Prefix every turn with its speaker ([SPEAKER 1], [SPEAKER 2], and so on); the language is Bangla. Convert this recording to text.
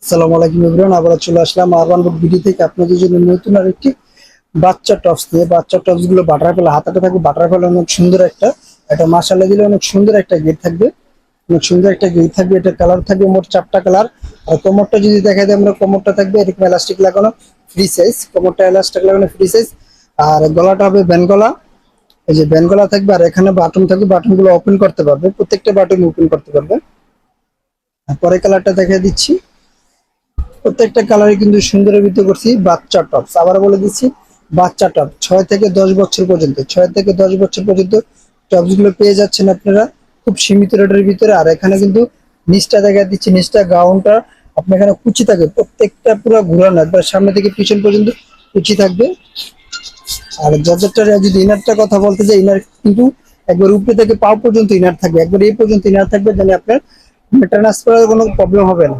[SPEAKER 1] আসসালামু আলাইকুম এভরিওয়ান, আবার চলে আসলাম আরবান বুক ভিডিও থেকে আপনাদের জন্য নতুন আর একটি বাচ্চা টপস নিয়ে। বাচ্চা টপস গুলো বাটারফ্লাই হাতাটা থাকবে, বাটারফ্লাই অনেক সুন্দর একটা মাশাআল্লাহ দিলে অনেক সুন্দর একটা গেট থাকবে, অনেক সুন্দর একটা গেট থাকবে। এটা কালার থাকবে মোট 4টা কালার। আর কোমরটা যদি দেখা যায়, আমরা কোমরটা থাকবে এরকম এলাস্টিক লাগানো ফ্রি সাইজ, কোমরটা এলাস্টিক লাগানো ফ্রি সাইজ। আর গলাটা হবে ব্যান গলা, এই যে ব্যান গলা থাকবে। আর এখানে বাটন থাকবে, বাটন গুলো ওপেন করতে পারবে, প্রত্যেকটা বাটন ওপেন করতে পারবে। আর পরে কালারটা দেখা দিচ্ছি, প্রত্যেকটা কালারে কিন্তু সুন্দরের ভিতরে করছি বাচ্চা টপস। আবার বলে দিচ্ছি, বাচ্চা টপ 6 থেকে 10 বছর পর্যন্ত, 6 থেকে 10 বছর পর্যন্ত টপস গুলো পেয়ে যাচ্ছেন আপনারা খুব সীমিত রেটের ভিতরে। আর এখানে কিন্তু নিচটা দেখা দিচ্ছি, নিচটা গাউনটা আপনার এখানে কুচি থাকবে, প্রত্যেকটা পুরো ঘুরানো একবার সামনে থেকে পিছন পর্যন্ত কুচি থাকবে। আর জর্জেটটা যদি ইনারটা কথা বলতে যাই, ইনার কিন্তু একবার উপরে থেকে পাও পর্যন্ত ইনার থাকবে, একবার এই পর্যন্ত ইনার থাকবে, যেন আপনার ট্রান্সফারের কোনো প্রবলেম হবে না।